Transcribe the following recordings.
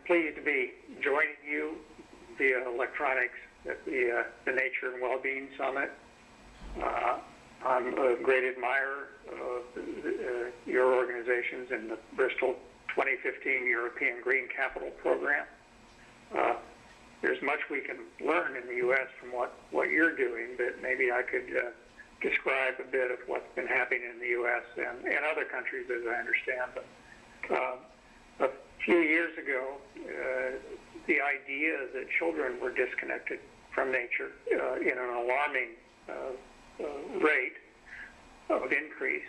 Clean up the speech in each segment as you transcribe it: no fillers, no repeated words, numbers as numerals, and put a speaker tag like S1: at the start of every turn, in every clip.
S1: pleased to be joining you via electronics at the Nature and Wellbeing Summit. I'm a great admirer of your organizations in the Bristol 2015 European Green Capital Program. There's much we can learn in the U.S. from what you're doing, but maybe I could describe a bit of what's been happening in the U.S. and other countries as I understand them. A few years ago, the idea that children were disconnected from nature in an alarming rate of increase,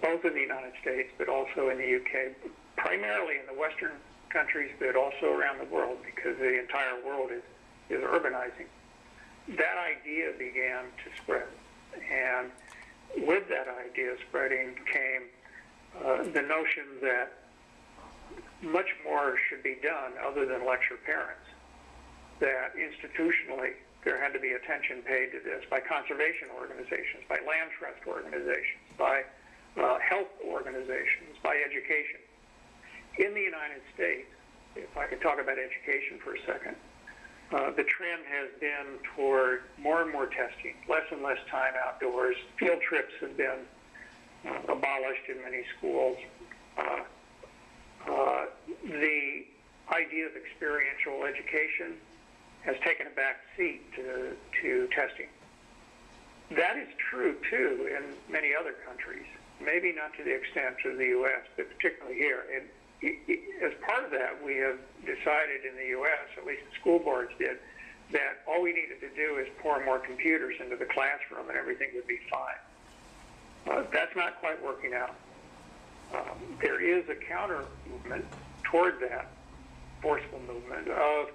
S1: both in the United States but also in the UK, primarily in the Western countries, but also around the world, because the entire world is urbanizing. That idea began to spread, and with that idea spreading came the notion that much more should be done other than lecture parents, that institutionally there had to be attention paid to this by conservation organizations, by land trust organizations, by health organizations, by education. In the United States, if I could talk about education for a second, the trend has been toward more and more testing, less and less time outdoors. Field trips have been abolished in many schools. The idea of experiential education has taken a back seat to testing. That is true, too, in many other countries, maybe not to the extent of the U.S., but particularly here. And as part of that, we have decided in the U.S., at least the school boards did, that all we needed to do is pour more computers into the classroom and everything would be fine. That's not quite working out. There is a counter movement toward that forceful movement of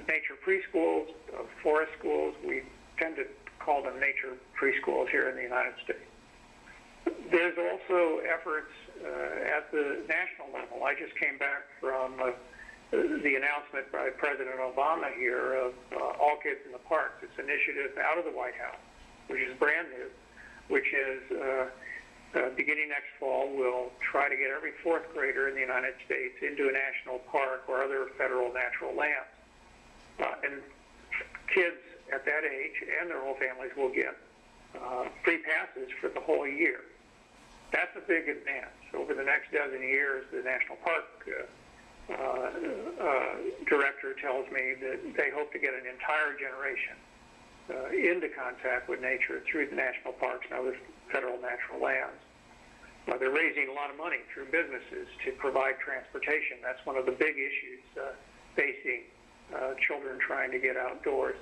S1: nature preschools, of forest schools. We tend to call them nature preschools here in the United States. There's also efforts at the national level. I just came back from the announcement by President Obama here of All Kids in the Parks. It's an initiative out of the White House, which is brand new, which is beginning next fall, we'll try to get every fourth grader in the United States into a national park or other federal natural lands. And kids at that age and their whole families will get free passes for the whole year. That's a big advance. Over the next dozen years, the National Park director tells me that they hope to get an entire generation into contact with nature through the national parks and other federal natural lands. They're raising a lot of money through businesses to provide transportation. That's one of the big issues facing children trying to get outdoors,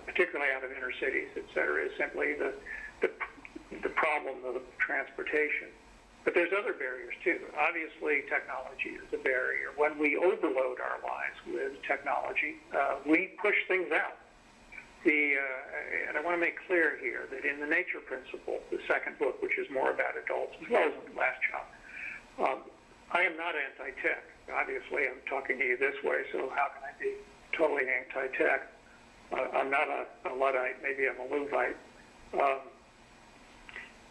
S1: particularly out of inner cities, et cetera, is simply the problem of transportation. But there's other barriers too. Obviously, technology is a barrier. When we overload our lives with technology, we push things out. And I want to make clear here that in the Nature Principle, the second book, which is more about adults, as well as the last chapter, I am not anti-tech. Obviously, I'm talking to you this way, so how can I be totally anti-tech? I'm not a Luddite, maybe I'm a Louvite.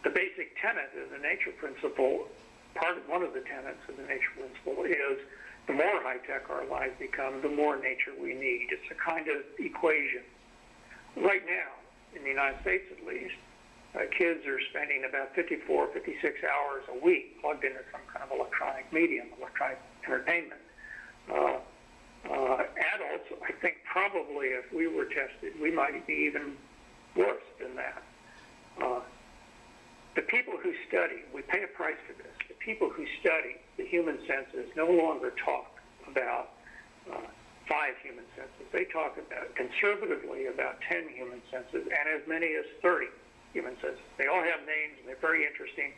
S1: The basic tenet of the Nature Principle, one of the tenets of the Nature Principle is the more high-tech our lives become, the more nature we need. It's a kind of equation. Right now, in the United States at least, kids are spending about 54, 56 hours a week plugged into some kind of electronic medium, electronic entertainment. Adults, I think probably if we were tested, we might be even worse than that. The people who study, we pay a price for this, the people who study the human senses no longer talk about 5 human senses. They talk about, conservatively, about 10 human senses and as many as 30 human senses. They all have names and they're very interesting.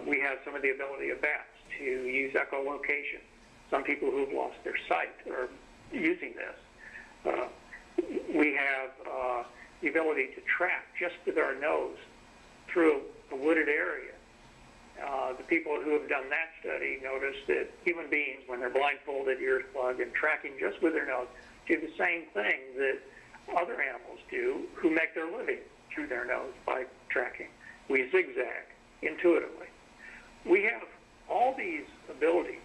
S1: We have some of the ability of bats to use echolocation. Some people who've lost their sight are using this. We have the ability to track just with our nose through a wooded area. The people who have done that study notice that human beings, when they're blindfolded, ears plugged, and tracking just with their nose, do the same thing that other animals do who make their living through their nose by tracking. We zigzag intuitively. We have all these abilities,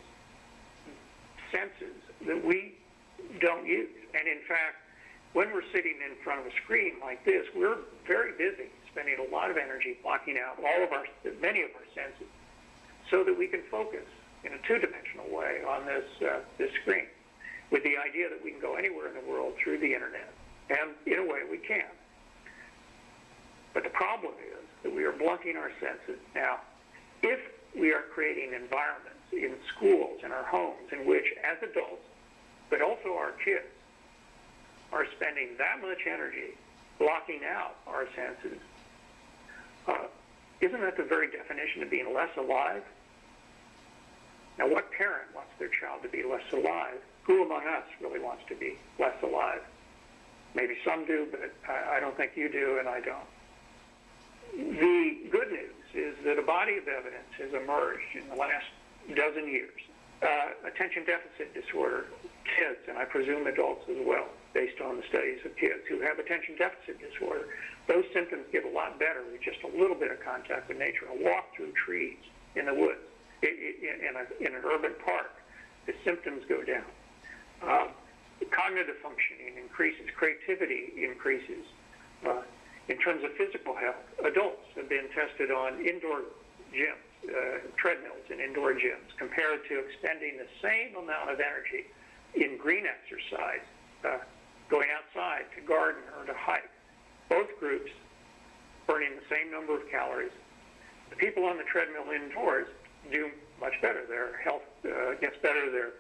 S1: senses that we don't use. And in fact, when we're sitting in front of a screen like this, we're very busy, spending a lot of energy blocking out many of our senses so that we can focus in a two-dimensional way on this screen, with the idea that we can go anywhere in the world through the internet. And in a way, we can. But the problem is that we are blunting our senses. Now, if we are creating environments in schools, in our homes, in which, as adults, but also our kids, are spending that much energy blocking out our senses, isn't that the very definition of being less alive? Now, what parent wants their child to be less alive? Who among us really wants to be less alive? Maybe some do, but I don't think you do, and I don't. The good news is that a body of evidence has emerged in the last dozen years. Attention deficit disorder, kids, and I presume adults as well, based on the studies of kids who have attention deficit disorder, those symptoms get a lot better with just a little bit of contact with nature. A walk through trees in the woods, in an urban park, the symptoms go down. Cognitive functioning increases, creativity increases. In terms of physical health, adults have been tested on indoor gyms, treadmills in indoor gyms, compared to expending the same amount of energy in green exercise, going outside to garden or to hike. Both groups burning the same number of calories. The people on the treadmill indoors do much better. Their health gets better, their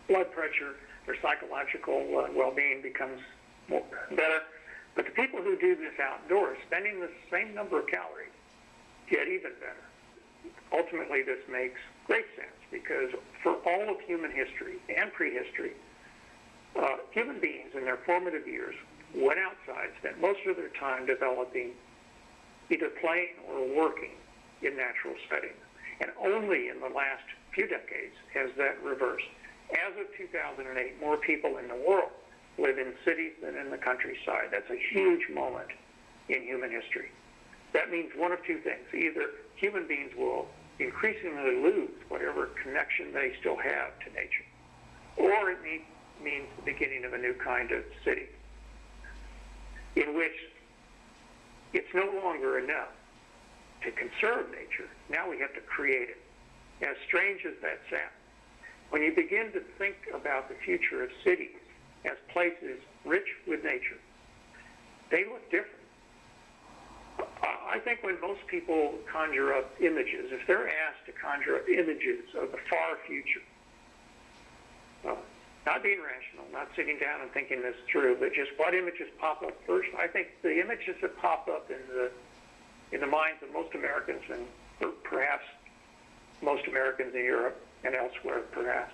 S1: blood pressure, their psychological well-being becomes better. But the people who do this outdoors, spending the same number of calories, get even better. Ultimately, this makes great sense because for all of human history and prehistory, human beings in their formative years went outside, spent most of their time developing, either playing or working in natural settings. And only in the last few decades has that reversed. As of 2008, more people in the world live in cities than in the countryside. That's a huge moment in human history. That means one of two things. Either human beings will increasingly lose whatever connection they still have to nature, or it means the beginning of a new kind of city in which it's no longer enough to conserve nature. Now we have to create it. As strange as that sounds, when you begin to think about the future of cities as places rich with nature, they look different. I think when most people conjure up images, if they're asked to conjure up images of the far future, not being rational, not sitting down and thinking this through, but just what images pop up first, I think the images that pop up in the minds of most Americans, and perhaps most Americans in Europe and elsewhere perhaps,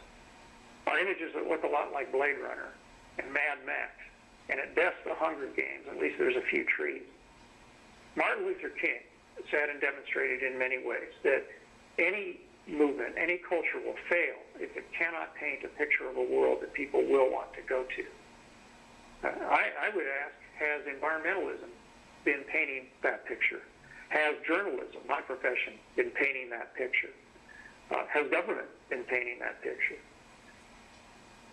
S1: are images that look a lot like Blade Runner and Mad Max, and at best the Hunger Games. At least there's a few trees. Martin Luther King said and demonstrated in many ways that any movement, any culture will fail if it cannot paint a picture of a world that people will want to go to. I would ask, has environmentalism been painting that picture? Has journalism, my profession, been painting that picture? Has government been painting that picture?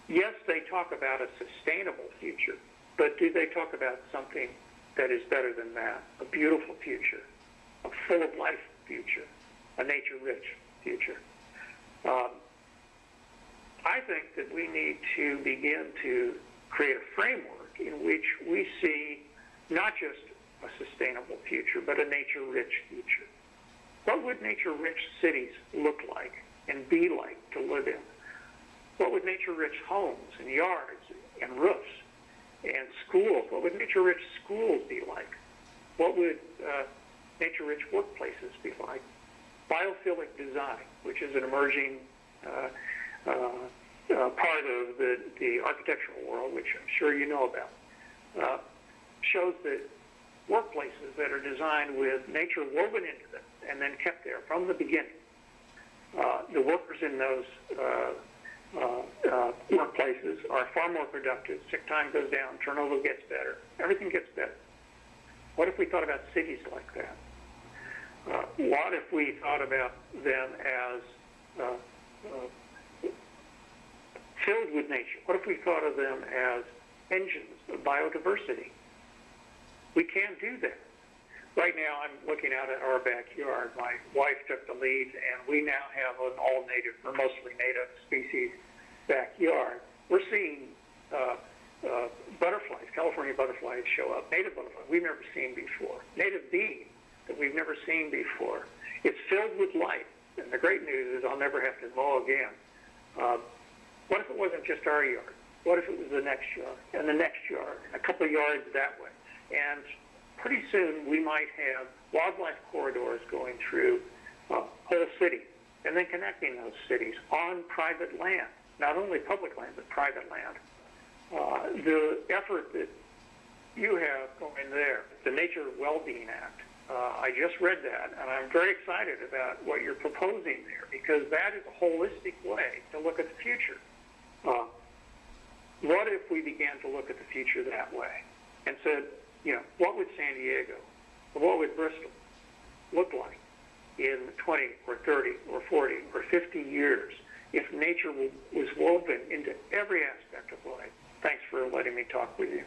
S1: Yes, they talk about a sustainable future, but do they talk about something that is better than that? A beautiful future, a full of life future, a nature-rich future. I think that we need to begin to create a framework in which we see not just a sustainable future, but a nature-rich future. What would nature-rich cities look like and be like to live in? What would nature-rich homes and yards and roofs and schools, what would nature-rich schools be like? What would nature-rich workplaces be like? Biophilic design, which is an emerging part of the architectural world, which I'm sure you know about, shows that workplaces that are designed with nature woven into them and then kept there from the beginning, the workers in those workplaces are far more productive. Sick time goes down, turnover gets better, everything gets better. What if we thought about cities like that? What if we thought about them as filled with nature. What if we thought of them as engines of biodiversity? We can't do that. Right now, I'm looking out at our backyard. My wife took the lead, and we now have an all-native, or mostly native species backyard. We're seeing butterflies, California butterflies show up, native butterflies we've never seen before, native bees that we've never seen before. It's filled with life, and the great news is I'll never have to mow again. What if it wasn't just our yard? What if it was the next yard, and the next yard, and a couple of yards that way? And pretty soon we might have wildlife corridors going through whole cities, and then connecting those cities on private land, not only public land, but private land. The effort that you have going there, the Nature Wellbeing Act, I just read that, and I'm very excited about what you're proposing there, because that is a holistic way to look at the future. What if we began to look at the future that way and said, what would San Diego, or what would Bristol look like in 20 or 30 or 40 or 50 years if nature was woven into every aspect of life? Thanks for letting me talk with you.